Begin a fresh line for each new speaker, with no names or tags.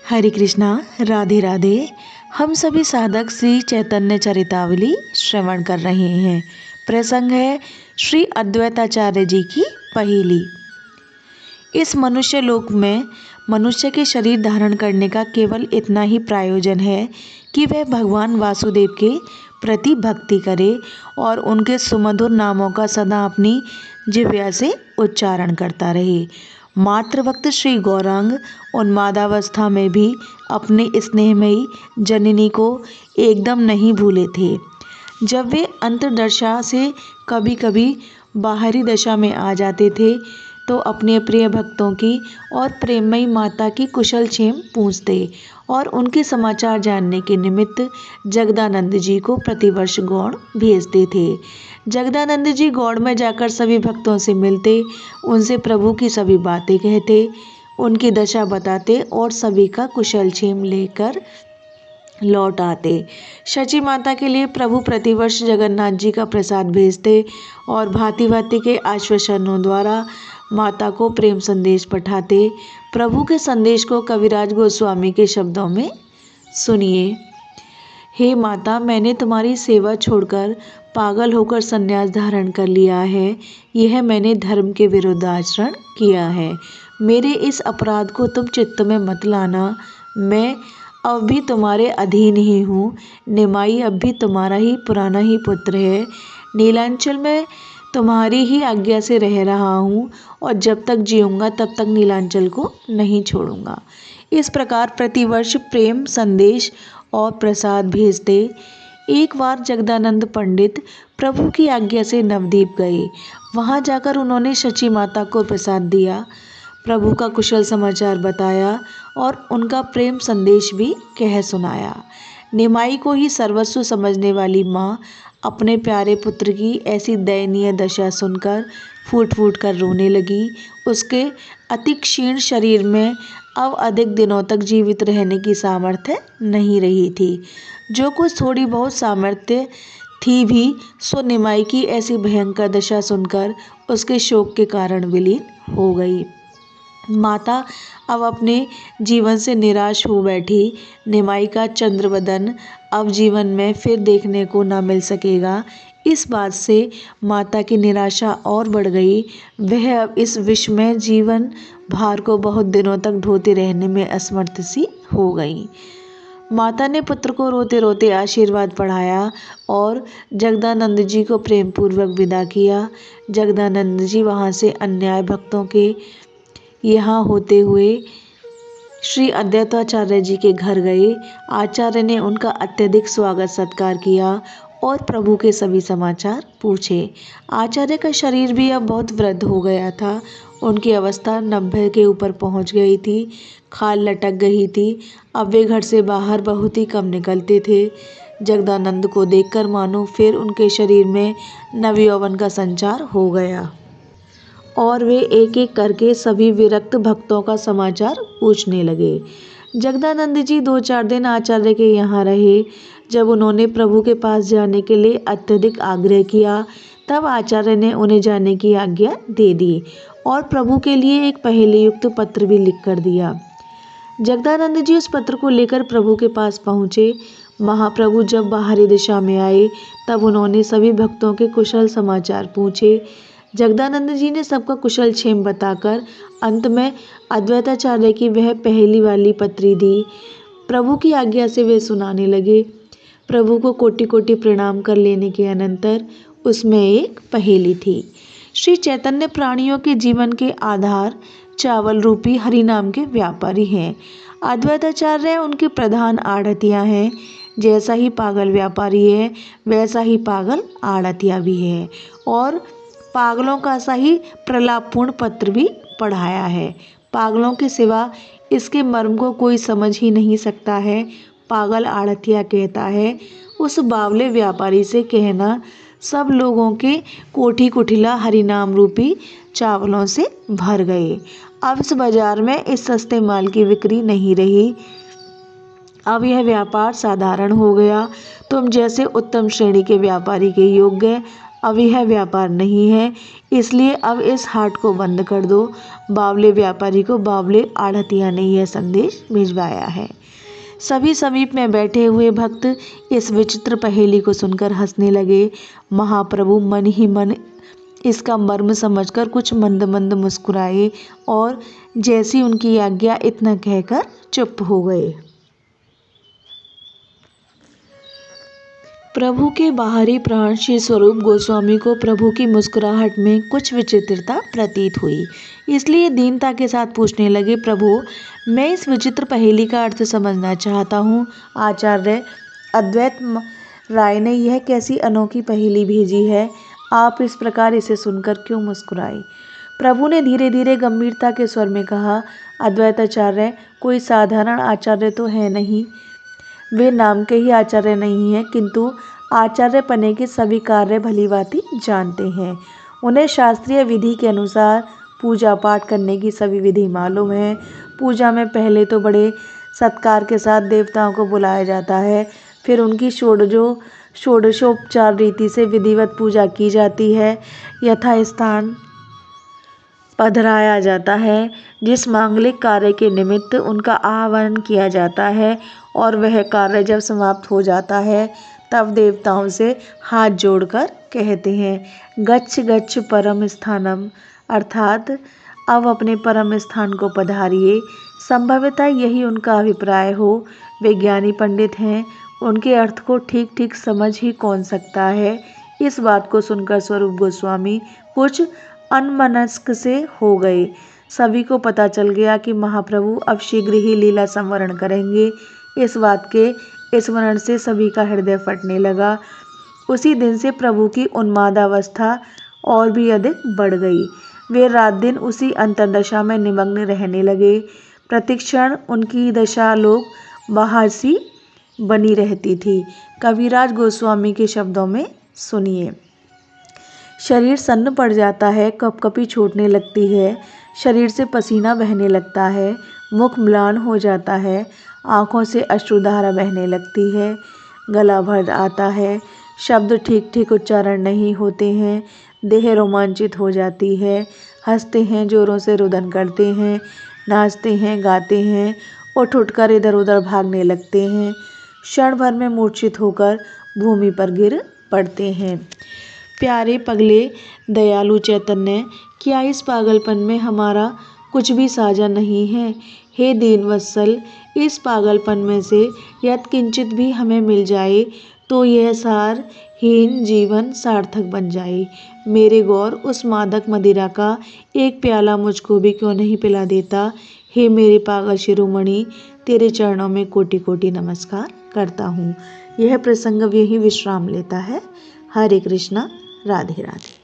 हरे कृष्णा, राधे राधे। हम सभी साधक श्री चैतन्य चरितावली श्रवण कर रहे हैं। प्रसंग है श्री अद्वैताचार्य जी की पहेली। इस मनुष्य लोक में मनुष्य के शरीर धारण करने का केवल इतना ही प्रयोजन है कि वह भगवान वासुदेव के प्रति भक्ति करे और उनके सुमधुर नामों का सदा अपनी जिह्वा से उच्चारण करता रहे। मात्र वक्त श्री गौरांग उन्मादावस्था में भी अपने स्नेहमयी जननी को एकदम नहीं भूले थे। जब वे अंतर्दशा से कभी कभी बाहरी दशा में आ जाते थे तो अपने प्रिय भक्तों की और प्रेममयी माता की कुशल क्षेम पूछते और उनके समाचार जानने के निमित्त जगदानंद जी को प्रतिवर्ष गौड़ भेजते थे। जगदानंद जी गौड़ में जाकर सभी भक्तों से मिलते, उनसे प्रभु की सभी बातें कहते, उनकी दशा बताते और सभी का कुशल क्षेम लेकर लौट आते। शची माता के लिए प्रभु प्रतिवर्ष जगन्नाथ जी का प्रसाद भेजते और भांति भांति के आश्वासनों द्वारा माता को प्रेम संदेश पठाते। प्रभु के संदेश को कविराज गोस्वामी के शब्दों में सुनिए। हे माता, मैंने तुम्हारी सेवा छोड़कर पागल होकर संन्यास धारण कर लिया है। यह मैंने धर्म के विरुद्ध आचरण किया है। मेरे इस अपराध को तुम चित्त में मत लाना। मैं अब भी तुम्हारे अधीन ही हूँ। निमाई अब भी तुम्हारा ही पुराना ही पुत्र है। नीलांचल में तुम्हारी ही आज्ञा से रह रहा हूँ और जब तक जीऊँगा तब तक नीलांचल को नहीं छोड़ूंगा। इस प्रकार प्रतिवर्ष प्रेम संदेश और प्रसाद भेजते। एक बार जगदानंद पंडित प्रभु की आज्ञा से नवद्वीप गए। वहाँ जाकर उन्होंने शची माता को प्रसाद दिया, प्रभु का कुशल समाचार बताया और उनका प्रेम संदेश भी कह सुनाया। निमाई को ही सर्वस्व समझने वाली माँ अपने प्यारे पुत्र की ऐसी दयनीय दशा सुनकर फूट फूट कर रोने लगी। उसके अति क्षीण शरीर में अब अधिक दिनों तक जीवित रहने की सामर्थ्य नहीं रही थी। जो कुछ थोड़ी बहुत सामर्थ्य थी भी सो निमाई की ऐसी भयंकर दशा सुनकर उसके शोक के कारण विलीन हो गई। माता अब अपने जीवन से निराश हो बैठी। निमाई का चंद्रवदन अब जीवन में फिर देखने को न मिल सकेगा। इस बात से माता की निराशा और बढ़ गई। वह अब इस विश्व में जीवन भार को बहुत दिनों तक ढोते रहने में असमर्थ सी हो गई। माता ने पुत्र को रोते रोते आशीर्वाद पढ़ाया और जगदानंद जी को प्रेम पूर्वक विदा किया। जगदानंद जी वहाँ से अन्याय भक्तों के यहाँ होते हुए श्री अद्वैताचार्य जी के घर गए। आचार्य ने उनका अत्यधिक स्वागत सत्कार किया और प्रभु के सभी समाचार पूछे। आचार्य का शरीर भी अब बहुत वृद्ध हो गया था। उनकी अवस्था 90 के ऊपर पहुंच गई थी। खाल लटक गई थी। अब वे घर से बाहर बहुत ही कम निकलते थे। जगदानंद को देखकर मानो फिर उनके शरीर में नवयौवन का संचार हो गया और वे एक एक करके सभी विरक्त भक्तों का समाचार पूछने लगे। जगदानंद जी 2-4 दिन आचार्य के यहाँ रहे। जब उन्होंने प्रभु के पास जाने के लिए अत्यधिक आग्रह किया तब आचार्य ने उन्हें जाने की आज्ञा दे दी और प्रभु के लिए एक पहेली युक्त पत्र भी लिख कर दिया। जगदानंद जी उस पत्र को लेकर प्रभु के पास पहुँचे। महाप्रभु जब बाहरी दिशा में आए तब उन्होंने सभी भक्तों के कुशल समाचार पूछे। जगदानंद जी ने सबका कुशल क्षेम बताकर अंत में अद्वैताचार्य की वह पहेली वाली पत्री दी। प्रभु की आज्ञा से वे सुनाने लगे। प्रभु को कोटि कोटि प्रणाम कर लेने के अनंतर उसमें एक पहेली थी। श्री चैतन्य प्राणियों के जीवन के आधार चावल रूपी हरि नाम के व्यापारी हैं। अद्वैताचार्य उनके प्रधान आढ़तिया हैं। जैसा ही पागल व्यापारी है वैसा ही पागल आढ़तिया भी है और पागलों का सा ही प्रलापपूर्ण पत्र भी पढ़ाया है। पागलों के सिवा इसके मर्म को कोई समझ ही नहीं सकता है। पागल आढ़तिया कहता है, उस बावले व्यापारी से कहना सब लोगों के कोठी कुटिला हरिनाम रूपी चावलों से भर गए। अब इस बाजार में इस सस्ते माल की बिक्री नहीं रही। अब यह व्यापार साधारण हो गया। तुम जैसे उत्तम श्रेणी के व्यापारी के योग्य अब यह व्यापार नहीं है, इसलिए अब इस हाट को बंद कर दो। बावले व्यापारी को बावले आढ़तिया ने यह संदेश भिजवाया है। सभी समीप में बैठे हुए भक्त इस विचित्र पहेली को सुनकर हंसने लगे। महाप्रभु मन ही मन इसका मर्म समझकर कुछ मंद मंद मुस्कुराए और जैसी उनकी आज्ञा इतना कहकर चुप हो गए। प्रभु के बाहरी प्राण श्री स्वरूप गोस्वामी को प्रभु की मुस्कुराहट में कुछ विचित्रता प्रतीत हुई, इसलिए दीनता के साथ पूछने लगे, प्रभु मैं इस विचित्र पहेली का अर्थ समझना चाहता हूँ। आचार्य अद्वैत राय ने यह कैसी अनोखी पहेली भेजी है, आप इस प्रकार इसे सुनकर क्यों मुस्कुराए। प्रभु ने धीरे धीरे गंभीरता के स्वर में कहा, अद्वैताचार्य कोई साधारण आचार्य तो है नहीं, वे नाम के ही आचार्य नहीं हैं, किंतु आचार्य पने के सभी कार्य भलीभांति जानते हैं। उन्हें शास्त्रीय विधि के अनुसार पूजा पाठ करने की सभी विधि मालूम है। पूजा में पहले तो बड़े सत्कार के साथ देवताओं को बुलाया जाता है, फिर उनकी षोडशोपचार रीति से विधिवत पूजा की जाती है। यथास्थान पधराया जाता है, जिस मांगलिक कार्य के निमित्त उनका आह्वान किया जाता है, और वह कार्य जब समाप्त हो जाता है तब देवताओं से हाथ जोड़कर कहते हैं, गच्छ गच्छ परम स्थानम, अर्थात अब अपने परम स्थान को पधारिए। संभवतः यही उनका अभिप्राय हो। वे ज्ञानी पंडित हैं, उनके अर्थ को ठीक ठीक समझ ही कौन सकता है। इस बात को सुनकर स्वरूप गोस्वामी कुछ अनमनस्क से हो गए। सभी को पता चल गया कि महाप्रभु अब शीघ्र ही लीला संवरण करेंगे। इस बात के स्मरण से सभी का हृदय फटने लगा। उसी दिन से प्रभु की उन्मादावस्था और भी अधिक बढ़ गई। वे रात दिन उसी अंतर्दशा में निमग्न रहने लगे। प्रतिक्षण उनकी दशा लोग बाहर सी बनी रहती थी। कविराज गोस्वामी के शब्दों में सुनिए, शरीर सन्न पड़ जाता है, कपकपी छूटने लगती है, शरीर से पसीना बहने लगता है, मुख म्लान हो जाता है, आँखों से अश्रुधारा बहने लगती है, गला भर आता है, शब्द ठीक ठीक उच्चारण नहीं होते हैं, देह रोमांचित हो जाती है, हंसते हैं, जोरों से रुदन करते हैं, नाचते हैं, गाते हैं, उठ उठकर इधर उधर भागने लगते हैं, क्षण भर में मूर्छित होकर भूमि पर गिर पड़ते हैं। प्यारे पगले दयालु चैतन्य, क्या इस पागलपन में हमारा कुछ भी साझा नहीं है? हे दीनवत्सल, इस पागलपन में से यत्किंचित भी हमें मिल जाए तो यह सारहीन जीवन सार्थक बन जाए। मेरे गौर, उस मादक मदिरा का एक प्याला मुझको भी क्यों नहीं पिला देता? हे मेरे पागल शिरोमणि, तेरे चरणों में कोटि कोटि नमस्कार करता हूँ। यह प्रसंग यही विश्राम लेता है। हरे कृष्णा, राधे राधे।